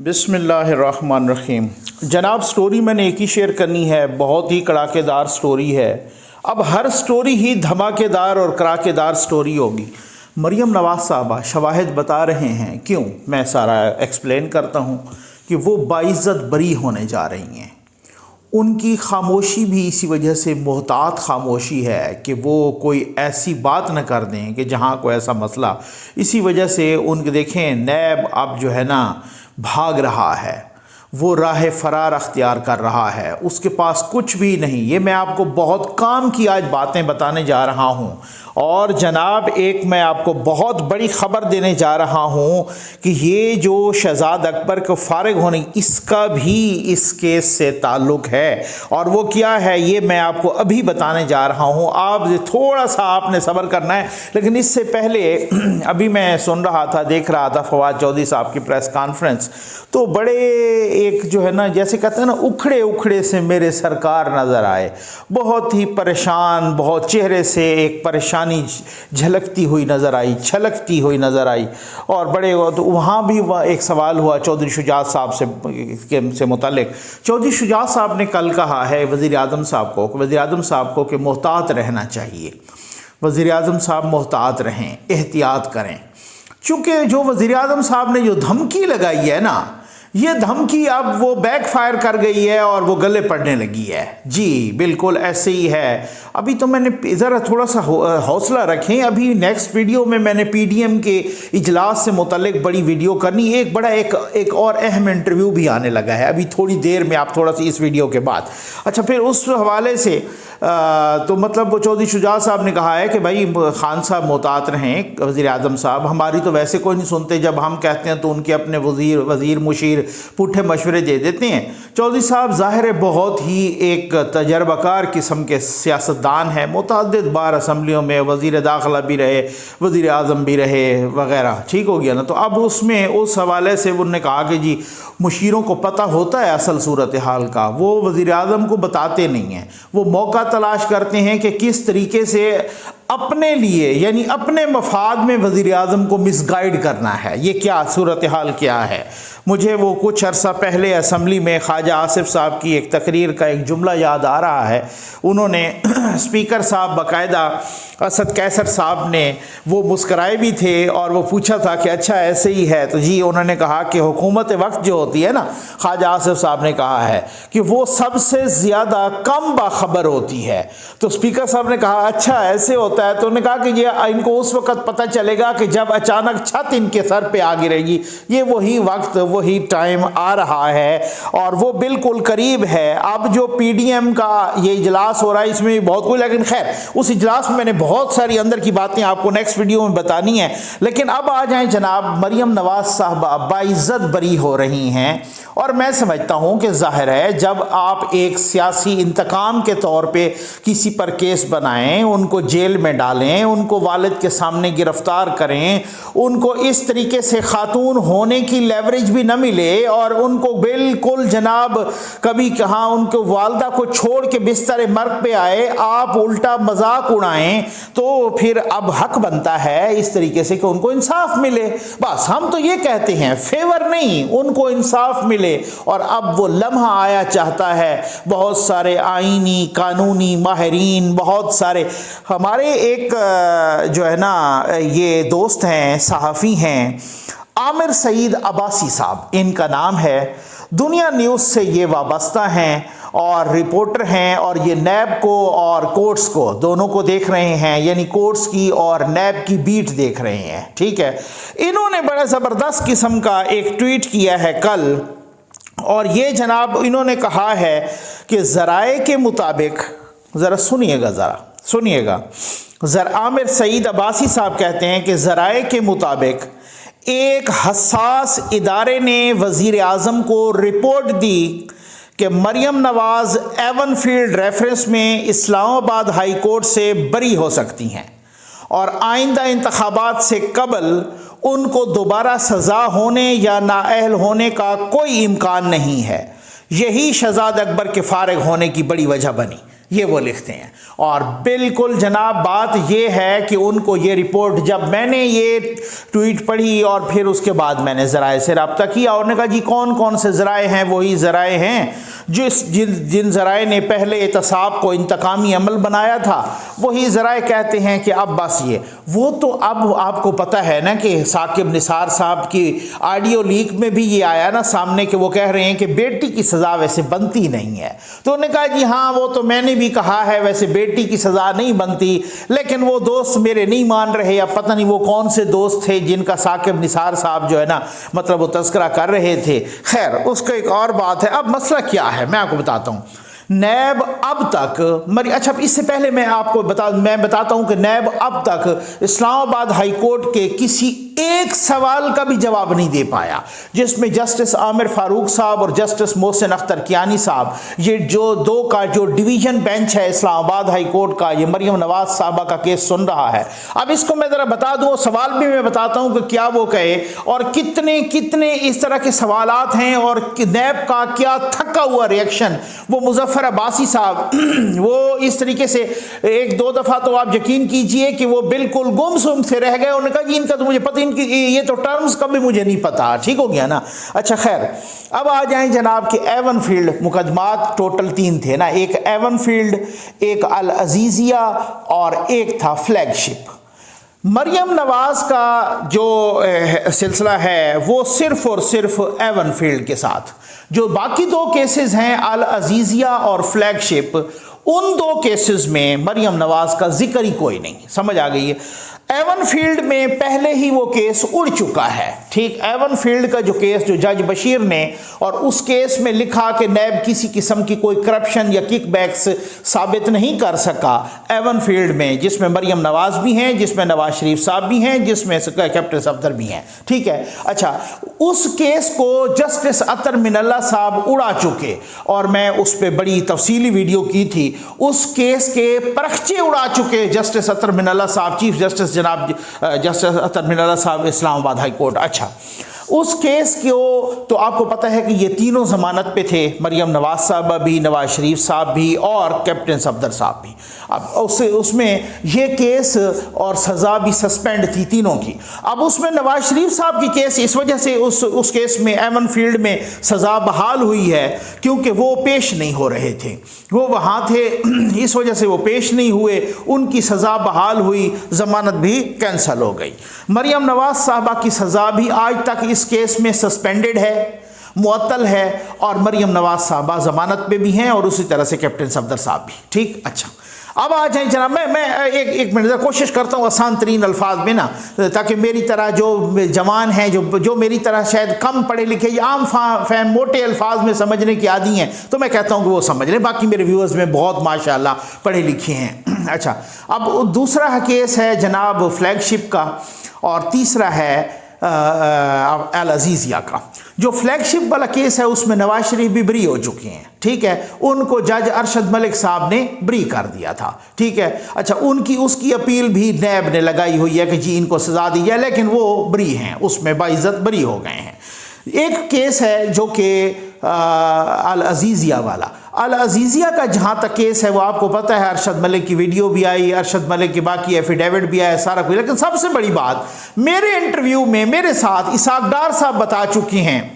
बिस्मिल्लाहिर्रहमानिर्रहीम। जनाब, स्टोरी मैंने एक ही शेयर करनी है, बहुत ही कड़ाकेदार स्टोरी है। अब हर स्टोरी ही धमाकेदार और कड़ाकेदार स्टोरी होगी। मरियम नवाज़ साहबा शवाहिद बता रहे हैं, क्यों मैं सारा एक्सप्लेन करता हूँ कि वो बाइज़्ज़त बरी होने जा रही हैं। उनकी खामोशी भी इसी वजह से मोहतात खामोशी है कि वो कोई ऐसी बात न कर दें कि जहाँ कोई ऐसा मसला, इसी वजह से उनके देखें नैब अब जो है ना भाग रहा है, वो राह फरार अख्तियार कर रहा है, उसके पास कुछ भी नहीं। ये मैं आपको बहुत काम की आज बातें बताने जा रहा हूँ। और जनाब, एक मैं आपको बहुत बड़ी ख़बर देने जा रहा हूँ कि ये जो शहज़ाद अकबर को फ़ारिग होने, इसका भी इस केस से ताल्लुक़ है। और वो क्या है ये मैं आपको अभी बताने जा रहा हूँ। आप थोड़ा सा आपने सब्र करना है। लेकिन इससे पहले अभी मैं सुन रहा था, देख रहा था फवाद चौधरी साहब की प्रेस कॉन्फ्रेंस, तो बड़े एक जो है ना, जैसे कहते हैं ना, उखड़े उखड़े से मेरे सरकार नज़र आए, बहुत ही परेशान, बहुत चेहरे से एक परेशानी झलकती हुई नज़र आई, छलकती हुई नज़र आई। और बड़े तो वहाँ भी एक सवाल हुआ चौधरी शुजात साहब से मुतालिक। चौधरी शुजात साहब ने कल कहा है वज़ीर आज़म साहब को कि मोहतात रहना चाहिए। वज़ीर आज़म साहब मोहतात रहें, एहतियात करें, चूँकि जो वज़ीर आज़म साहब ने जो धमकी लगाई है ना, ये धमकी अब वो बैकफायर कर गई है और वो गले पड़ने लगी है। जी बिल्कुल ऐसे ही है। अभी तो मैंने ज़रा थोड़ा सा हौसला रखें, अभी नेक्स्ट वीडियो में मैंने पीडीएम के इजलास से मुतल्लिक बड़ी वीडियो करनी, एक बड़ा एक और अहम इंटरव्यू भी आने लगा है अभी थोड़ी देर में, आप थोड़ा सा इस वीडियो के बाद। अच्छा, फिर उस हवाले से तो मतलब वो चौधरी शुजात साहब ने कहा है कि भाई खान साहब मोहतात रहें, वज़ीर आज़म साहब हमारी तो वैसे कोई नहीं सुनते, जब हम कहते हैं तो उनके अपने वज़ीर मुशीर पुट्ठे मशवरे दे देते हैं। चौधरी साहब ज़ाहिर है बहुत ही एक तजर्बाकार किस्म के सियासतदान हैं, मुतअद्दिद बार असम्बलियों में वज़ीर दाखिला भी रहे, वज़ीर आज़म भी रहे वगैरह, ठीक हो गया ना। तो अब उसमें उस हवाले से उन्होंने कहा कि जी मुशीरों को पता होता है असल सूरत हाल का, वो वज़ीर आज़म को बताते नहीं हैं, वो मौका तलाश करते हैं कि किस तरीके से अपने लिए यानी अपने मफाद में वज़ीर आज़म को मिसगाइड करना है। ये क्या सूरत हाल क्या है। मुझे वो कुछ अरसा पहले असम्बली में ख्वाजा आसिफ साहब की एक तकरीर का एक जुमला याद आ रहा है। उन्होंने स्पीकर साहब बाकायदा असद कैसर साहब ने वो मुस्कराए भी थे और वो पूछा था कि अच्छा ऐसे ही है, तो जी उन्होंने कहा कि हुकूमत वक्त जो होती है ना, ख्वाजा आसिफ साहब ने कहा है कि वो सबसे ज़्यादा कम बाखबर होती है। तो स्पीकर साहब ने कहा अच्छा ऐसे होता है, तो उन्होंने कहा कि ये इनको उस वक्त पता चलेगा कि जब अचानक छत इनके सर पे आ गिरेगी। ये वही वक्त, वही टाइम आ रहा है और वो बिल्कुल करीब है। अब जो पीडीएम का ये इजलास हो रहा है, इसमें भी बहुत कुछ, लेकिन खैर उस इजलास में मैंने बहुत सारी अंदर की बातें आपको नेक्स्ट वीडियो में बतानी है। लेकिन अब आ जाएं जनाब, मरियम नवाज साहबा बाइज़्ज़त बरी हो रही हैं। और मैं समझता हूं कि जाहिर है जब आप एक सियासी इंतकाम के तौर पे किसी पर केस बनाएं, उनको जेल में डालें, उनको वालिद के सामने गिरफ्तार करें, उनको इस तरीके से खातून होने की लेवरेज भी न मिले और उनको बिल्कुल जनाब कभी कहाँ उनको वालदा को छोड़ के बिस्तर मर्ग पे आए, आप उल्टा मजाक उड़ाएं, तो फिर अब हक बनता है इस तरीके से कि उनको इंसाफ मिले। बस हम तो ये कहते हैं, फेवर नहीं, उनको इंसाफ मिले। और अब वो लम्हा आया चाहता है। बहुत सारे आईनी कानूनी माहिरीन, बहुत सारे हमारे एक जो है ना ये दोस्त हैं, सहाफ़ी हैं, आमिर सईद अब्बासी साहब इनका नाम है, दुनिया न्यूज़ से ये वाबस्ता हैं और रिपोर्टर हैं और ये नैब को और कोर्ट्स को दोनों को देख रहे हैं, यानी कोर्ट्स की और नैब की बीट देख रहे हैं, ठीक है। इन्होंने बड़ा ज़बरदस्त किस्म का एक ट्वीट किया है कल, और ये जनाब इन्होंने कहा है कि ज़राए के मुताबिक, ज़रा सुनिएगा, आमिर सईद अब्बासी साहब कहते हैं कि ज़राए के मुताबिक एक हसास इदारे ने वज़ीर आज़म को रिपोर्ट दी कि मरियम नवाज़ एवन फील्ड रेफरेंस में इस्लामाबाद हाई कोर्ट से बरी हो सकती हैं और आइंदा इंतखाबात से कबल उनको दोबारा सज़ा होने या नाअहल होने का कोई इम्कान नहीं है। यही शहज़ाद अकबर के फ़ारिग होने की बड़ी वजह बनी। ये वो लिखते हैं। और बिल्कुल जनाब बात ये है कि उनको ये रिपोर्ट, जब मैंने ये ट्वीट पढ़ी और फिर उसके बाद मैंने ज़राए से रब्ता किया और ने कहा जी कौन कौन से ज़राए हैं, वही ज़राए हैं जिन ज़राए ने पहले एहतसाब को इंतकामी अमल बनाया था, वही ज़राए कहते हैं कि अब बस ये वो तो अब आपको पता है ना कि साकिब निसार साहब की ऑडियो लीक में भी ये आया ना सामने कि वो कह रहे हैं कि बेटी की सज़ा वैसे बनती नहीं है। तो उन्होंने कहा जी हाँ वो तो मैंने भी कहा है वैसे बेटी की सज़ा नहीं बनती, लेकिन वो दोस्त मेरे नहीं मान रहे, या पता नहीं वो कौन से दोस्त थे जिनका साकिब निसार साहब जो है ना मतलब वो तज़किरा कर रहे थे। खैर उसका एक और बात है। अब मसला क्या है मैं आपको बताता हूँ। नैब अब तक अच्छा इससे पहले मैं बताता हूं कि नैब अब तक इस्लामाबाद हाई कोर्ट के किसी एक सवाल का भी जवाब नहीं दे पाया, जिसमें जस्टिस आमिर फारूक साहब और जस्टिस मोहसिन अख्तर कियानी साहब, ये जो दो का जो डिवीजन बेंच है इस्लामाबाद हाई कोर्ट का, ये मरियम नवाज साहबा का केस सुन रहा है। अब इसको मैं ज़रा बता दूं, सवाल भी मैं बताता हूं कि क्या वो कहे और कितने कितने इस तरह के सवालात हैं और नैब का क्या थका हुआ रिएक्शन। वो मुजफ्फर अब्बासी साहब वो इस तरीके से एक दो दफ़ा तो आप यकीन कीजिए कि वो बिल्कुल गुमसुम से रह गए। उन्होंने कहा जी इनका तो मुझे पता, इनकी ये तो टर्म्स का भी मुझे नहीं पता। ठीक हो गया ना। अच्छा खैर अब आ जाएं जनाब कि एवन फील्ड मुकदमात टोटल 3 थे ना, एक एवन फील्ड, एक अल अजीजिया और एक था फ्लैगशिप। मरियम नवाज का जो सिलसिला है वो सिर्फ और सिर्फ एवन फील्ड के साथ, जो बाकी 2 केसेस हैं अल अजीजिया और फ्लैगशिप, उन 2 केसेस में मरियम नवाज का जिक्र ही कोई नहीं। समझ आ गई है। एवन फील्ड में पहले ही वो केस उड़ चुका है। ठीक, एवन फील्ड का जो केस जो जज बशीर ने और उस केस में लिखा कि नैब किसी किस्म की कोई करप्शन या किकबैक्स साबित नहीं कर सका एवन फील्ड में, जिसमें मरियम नवाज भी हैं, जिसमें नवाज शरीफ साहब भी हैं, जिसमें कैप्टन सफदर भी हैं। ठीक है। अच्छा उस केस को जस्टिस अतर मिनल्ला साहब उड़ा चुके और मैं उस पर बड़ी तफसीली वीडियो की थी। उस केस के परखचे उड़ा चुके जस्टिस अतर मिनल्ला साहब, चीफ जस्टिस जनाब जस्टिस अतर मिनल्ला साहब इस्लामाबाद हाई कोर्ट। अच्छा उस केस को तो आपको पता है कि ये तीनों जमानत पे थे, मरियम नवाज साहब भी, नवाज शरीफ साहब भी और कैप्टन सफदर साहब भी। अब उसमें ये केस और सज़ा भी सस्पेंड थी तीनों की। अब उसमें नवाज शरीफ साहब की केस इस वजह से उस केस में एवन फील्ड में सज़ा बहाल हुई है क्योंकि वो पेश नहीं हो रहे थे, वो वहाँ थे, इस वजह से वो पेश नहीं हुए, उनकी सज़ा बहाल हुई, ज़मानत भी कैंसिल हो गई। मरियम नवाज साहबा की सज़ा भी आज तक इस केस में सस्पेंडेड है, मुअत्तल है, और मरियम नवाज साहबा ज़मानत पे भी हैं और उसी तरह से कैप्टन सफदर साहब भी। ठीक। अच्छा अब आ जाए जनाब, मैं एक मिनट कोशिश करता हूँ आसान तरीन अल्फाज में ना, ताकि मेरी तरह जो जवान हैं, जो मेरी तरह शायद कम पढ़े लिखे, आम फैम मोटे अल्फाज में समझने की आदी हैं, तो मैं कहता हूँ कि वो समझ लें। बाकी मेरे व्यूअर्स में बहुत माशाल्लाह पढ़े लिखे हैं। अच्छा अब दूसरा केस है जनाब फ्लैगशिप का और तीसरा है अल अजीजिया का। जो फ्लैगशिप वाला केस है उसमें नवाज शरीफ भी बरी हो चुके हैं। ठीक है, उनको जज अरशद मलिक साहब ने बरी कर दिया था। ठीक है। अच्छा उसकी अपील भी नैब ने लगाई हुई है कि जी इनको सजा दी जाए, लेकिन वो बरी हैं, उसमें बाइज्जत बरी हो गए हैं। एक केस है जो कि अल अजीजिया वाला। अल अजीजिया का जहाँ तक केस है वो आपको पता है, अरशद मलिक की वीडियो भी आई, अरशद मलिक की बाकी एफिडेविट भी आया, सारा कुछ। लेकिन सबसे बड़ी बात, मेरे इंटरव्यू में मेरे साथ इसाक डार साहब बता चुके हैं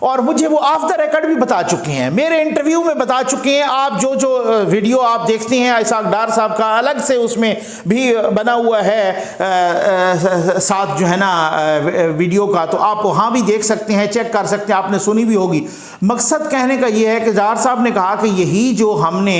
और मुझे वो ऑफ द रिकॉर्ड भी बता चुके हैं, मेरे इंटरव्यू में बता चुके हैं। आप जो वीडियो आप देखते हैं इसाक डार साहब का, अलग से उसमें भी बना हुआ है साथ जो है ना वीडियो का, तो आप वहाँ भी देख सकते हैं, चेक कर सकते हैं, आपने सुनी भी होगी। मकसद कहने का ये है कि डार साहब ने कहा कि यही जो हमने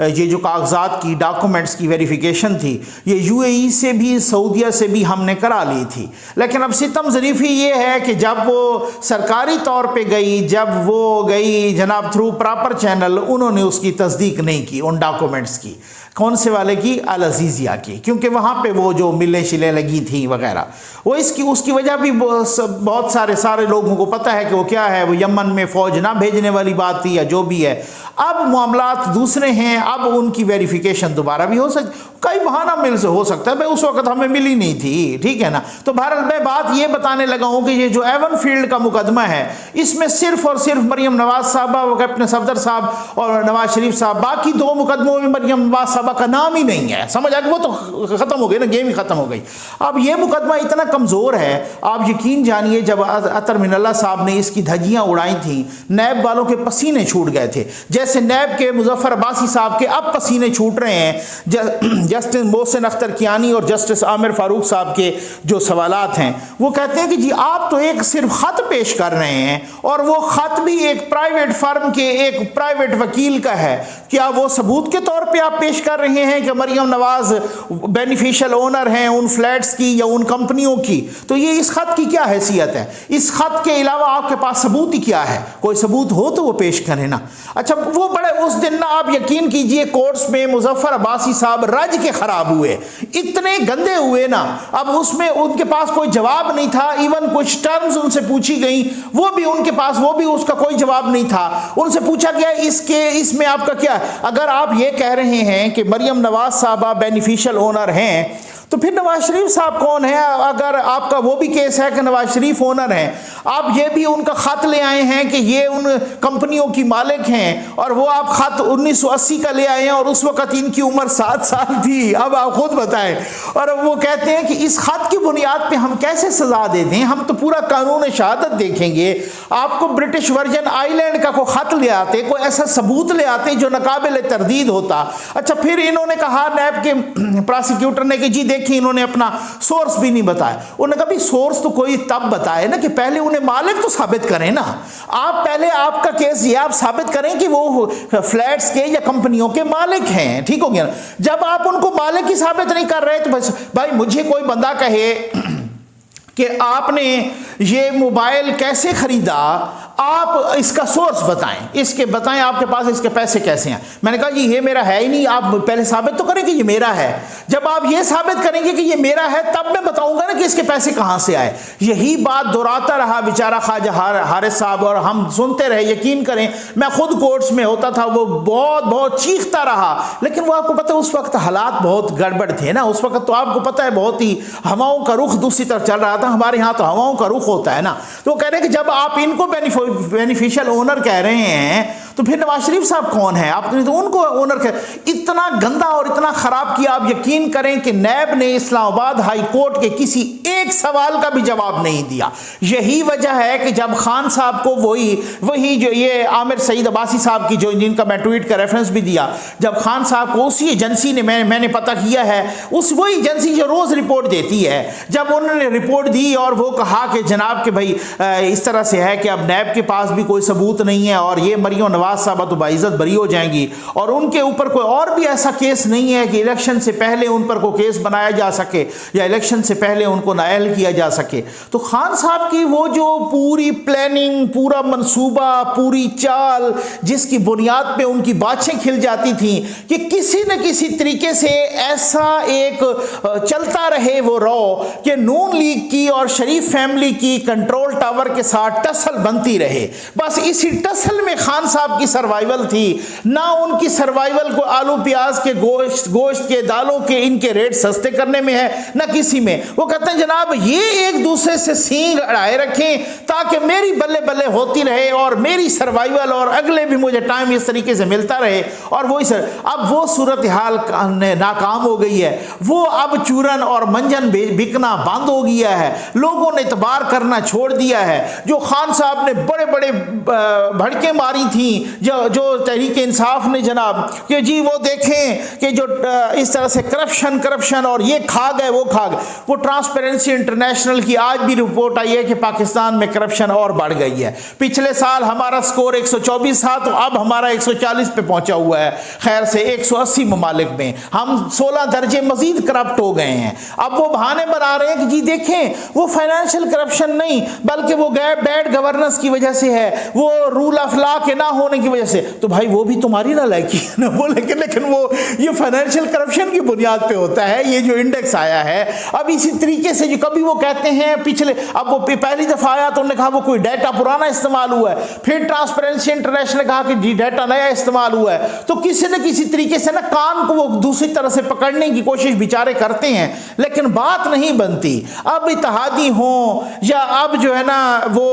ये जो कागजात की डॉक्यूमेंट्स की वेरिफिकेशन थी, ये यूएई से भी सऊदीया से भी हमने करा ली थी, लेकिन अब सितम ज़रीफ़ी ये है कि जब वो सरकारी तौर पे गई, जब वो गई जनाब थ्रू प्रॉपर चैनल, उन्होंने उसकी तस्दीक नहीं की उन डॉक्यूमेंट्स की। कौन से वाले की, अल अजीज़िया की, क्योंकि वहाँ पे वो जो मिलें शिलें लगी थी वगैरह, वो उसकी वजह भी बहुत सारे लोगों को पता है कि वो क्या है, वो यमन में फ़ौज ना भेजने वाली बात थी या जो भी है। अब मामलात दूसरे हैं, अब उनकी वेरिफिकेशन दोबारा भी हो सकती, कई बहाना मिल से हो सकता है, भाई उस वक्त हमें मिली नहीं थी, ठीक है ना। तो बहरहाल मैं बात ये बताने लगा हूँ कि ये जो एवन फील्ड का मुकदमा है, इसमें सिर्फ और सिर्फ मरियम नवाज साहबा, अपने सफदर साहब और नवाज शरीफ साहब, बाकी दो मुकदमों में मरियम नवाज साहबा का नाम ही नहीं है, समझ आ गया, वो तो ख़त्म हो गई ना, गेम ही ख़त्म हो गई। अब ये मुकदमा इतना कमज़ोर है, आप यकीन जानिए, जब अतर मिनल्ला साहब ने इसकी धज्जियाँ उड़ाई थी, नैब वालों के पसीने छूट गए थे, जैसे नैब के मुजफ्फर अब्बासी साहब के अब पसीने छूट रहे हैं। जस्टिस मोहसिन अख्तर कियानी और जस्टिस आमिर फारूक साहब के जो सवालात हैं, वो कहते हैं कि जी आप तो एक सिर्फ ख़त पेश कर रहे हैं, और वो ख़त भी एक प्राइवेट फर्म के एक प्राइवेट वकील का है, क्या वो सबूत के तौर पे आप पेश कर रहे हैं कि मरियम नवाज बेनिफिशियल ओनर हैं उन फ्लैट्स की या उन कंपनियों की? तो ये इस ख़त की क्या हैसियत है? इस ख़त के अलावा आपके पास सबूत ही क्या है? कोई सबूत हो तो वो पेश करें ना। अच्छा, वो बड़े उस दिन ना, आप यकीन कीजिए, कोर्ट्स में मुजफ्फर अब्बासी साहब रज के खराब हुए, इतने गंदे हुए ना। अब उसमें उनके पास कोई जवाब नहीं था, इवन कुछ टर्म्स उनसे पूछी गई, वो भी उनके पास, वो भी उसका कोई जवाब नहीं था। उनसे पूछा गया इसमें आपका क्या, अगर आप ये कह रहे हैं कि मरियम नवाज साहबा बेनिफिशियल ओनर हैं, तो फिर नवाज शरीफ साहब कौन है? अगर आपका वो भी केस है कि नवाज शरीफ ओनर हैं, आप ये भी उनका ख़त ले आए हैं कि ये उन कंपनियों की मालिक हैं, और वो आप ख़त 1980 का ले आए हैं, और उस वक़्त इनकी उम्र 7 साल थी। अब आप खुद बताएं। और वो कहते हैं कि इस ख़त की बुनियाद पे हम कैसे सज़ा दे दें, हम तो पूरा कानून शहादत देखेंगे। आपको ब्रिटिश वर्जन आइलैंड का कोई ख़त ले आते, कोई ऐसा सबूत ले आते जो नाकाबिल तरदीद होता। अच्छा, फिर इन्होंने कहा, नैब के प्रोसिक्यूटर ने, कि जी देखिए, इन्होंने अपना सोर्स भी नहीं बताया। उन्होंने कहा, भी सोर्स तो कोई तब बताए ना कि पहले उन्हें मालिक तो साबित करें ना। आप पहले, आपका केस ये, आप साबित करें कि वो फ्लैट्स के या कंपनियों के मालिक हैं, ठीक हो गया ना। जब आप उनको मालिक ही साबित नहीं कर रहे, तो बस भाई, मुझे कोई बंदा कहे कि आपने ये मोबाइल कैसे खरीदा, आप इसका सोर्स बताएं, आपके पास इसके पैसे कैसे हैं। मैंने कहा, जी ये मेरा है ही नहीं, आप पहले साबित तो करें कि ये मेरा है। जब आप ये साबित करेंगे कि ये मेरा है, तब मैं बताऊंगा ना कि इसके पैसे कहां से आए। यही बात दोहराता रहा बेचारा ख्वाजा हारिस साहब, और हम सुनते रहे। यकीन करें, मैं खुद कोर्ट्स में होता था, वो बहुत चीखता रहा, लेकिन वो आपको पता है उस वक्त हालात बहुत गड़बड़ थे ना। उस वक्त तो आपको पता है बहुत ही हवाओं का रुख दूसरी तरफ चल रहा था, हमारे यहाँ तो हवाओं का रुख होता है ना। तो वो कह रहे हैं कि जब आप इनको बेनिफिशियल ओनर कह रहे हैं, तो फिर नवाज शरीफ साहब कौन है? आपने तो उनको ओनर कह, इतना गंदा और इतना खराब किया। आप यकीन करें कि नैब ने इस्लामाबाद हाई कोर्ट के किसी एक सवाल का भी जवाब नहीं दिया। यही वजह है कि जब खान साहब को वही जो ये आमिर सईद अब्बासी साहब की, जो जिनका मैं ट्वीट का रेफरेंस भी दिया, जब खान साहब को उसी एजेंसी ने, मैंने पता किया है, वही एजेंसी जो रोज रिपोर्ट देती है, जब उन्होंने रिपोर्ट दी और वो कहा कि जनाब के भाई इस तरह से है कि अब नैब के पास भी कोई सबूत नहीं है, और ये मरियम नवाज साहबा तो बाइज्जत बरी हो जाएंगी, और उनके ऊपर कोई और भी ऐसा केस नहीं है कि इलेक्शन से पहले उन पर कोई केस बनाया जा सके या इलेक्शन से पहले उनको नाअहल किया जा सके। तो खान साहब की वो जो पूरी प्लानिंग, पूरा मंसूबा, पूरी चाल, जिसकी बुनियाद पे उनकी बातें खिल जाती थी कि किसी न किसी तरीके से ऐसा एक चलता रहे वो रॉ कि नून लीग की और शरीफ फैमिली की कंट्रोल टावर के साथ टसल बनती रहे। बस इसी टसल में खान साहब की सर्वाइवल थी। ना उनकी सर्वाइवल को आलू प्याज के गोश्त के, दालों के, इनके रेट सस्ते करने में है, ना किसी में। वो कहते हैं जनाब ये एक दूसरे से सींग अड़ाए रखें ताकि मेरी बल्ले बल्ले होती रहे और मेरी सर्वाइवल और अगले भी मुझे टाइम इस तरीके से मिलता रहे। और वही सर, अब वो सूरत हाल नाकाम हो गई है। वो अब चूरन और मंजन बिकना बंद हो गया है। लोगों ने इतबार करना छोड़ दिया है। जो खान साहब ने बड़े बड़े भड़के मारी थी, जो तहरीक इंसाफ ने जनाब, कि जी वो देखें कि जो इस तरह से करप्शन और ये खा गए वो खा गए, वो ट्रांसपेरेंसी ट्रांसपेरेंसी इंटरनेशनल की आज भी रिपोर्ट आई है कि पाकिस्तान में करप्शन और बढ़ गई है। पिछले साल हमारा स्कोर 124 था, तो अब हमारा 140 पे पहुंचा हुआ है। खैर से 180 ममालिक में हम 16 दर्जे मजीद करप्ट हो गए हैं। अब वो बहाने बना रहे हैं कि जी देखें वो फाइनेंशियल करप्शन नहीं, बल्कि वो बैड गवर्नेंस की वजह से है, वो रूल ऑफ लॉ के ना होने की वजह से। तो भाई वो भी तुम्हारी ना लायकी है ना वो, लेकिन वो ये फाइनेंशियल करप्शन की बुनियाद पे होता है ये जो इंडेक्स आया है। अब इसी तरीके से जो कभी वो कहते हैं पिछले, अब वो पहली दफा आया तो उन्होंने कहा वो कोई डाटा पुराना इस्तेमाल हुआ है, फिर ट्रांसपेरेंसी इंटरनेशनल ने कहा कि जी डाटा नया इस्तेमाल हुआ है। तो किसी न किसी तरीके से ना कान को वो दूसरी तरह से पकड़ने की कोशिश बेचारे करते हैं, लेकिन बात नहीं बनती। अब इत्तेहादी हों या अब जो है ना वो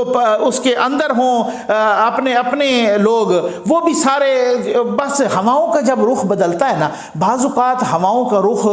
उसके अंदर हों अपने अपने लोग, वो भी सारे बस हवाओं का जब रुख बदलता है ना, बाज़-औक़ात हवाओं का रुख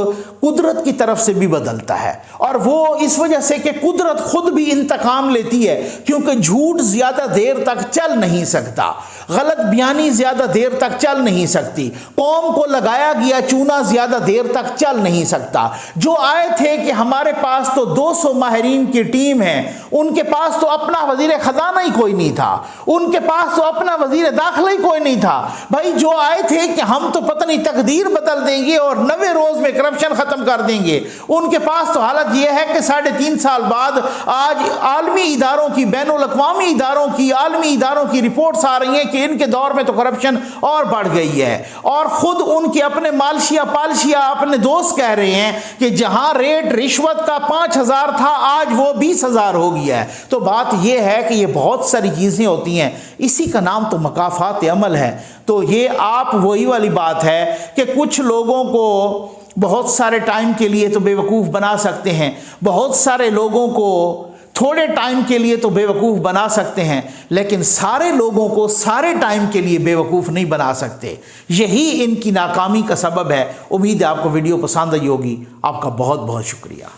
कुदरत की तरफ से भी बदलता है, और वो इस वजह से कि कुदरत खुद भी इंतकाम लेती है, क्योंकि झूठ ज़्यादा देर तक चल नहीं सकता, गलत बयानी ज़्यादा देर तक चल नहीं सकती, कौम को लगाया गया चूना ज़्यादा देर तक चल नहीं सकता। जो आए थे कि हमारे पास तो 200 माहिरीन की टीम है, उनके पास तो अपना वज़ीर ख़ज़ाना ही कोई नहीं था, उनके पास तो अपना वज़ीर दाखिला ही कोई नहीं था। भाई जो आए थे कि हम तो पता नहीं तकदीर बदल देंगे और 90 रोज़ में करप्शन ख़त्म कर देंगे, उनके पास तो हालत यह है कि 3.5 साल बाद आज आलमी इदारों की, बैनुल अक़वामी इदारों की, आलमी इदारों की रिपोर्ट्स आ रही हैं कि इनके दौर में तो करप्शन और बढ़ गई है, और ख़ुद उनके अपने मालशिया पालशिया अपने दोस्त कह रहे हैं कि जहां रेट रिश्वत का 5,000 था आज वो 20,000 हो गया है। तो बात यह है कि ये बहुत सारी चीज़ें होती हैं, इसी का नाम तो मकाफ़ात अमल है। तो ये आप वही वाली बात है कि कुछ लोगों को बहुत सारे टाइम के लिए तो बेवकूफ़ बना सकते हैं, बहुत सारे लोगों को थोड़े टाइम के लिए तो बेवकूफ़ बना सकते हैं, लेकिन सारे लोगों को सारे टाइम के लिए बेवकूफ़ नहीं बना सकते। यही इनकी नाकामी का सबब है। उम्मीद है आपको वीडियो पसंद आई होगी। आपका बहुत बहुत शुक्रिया।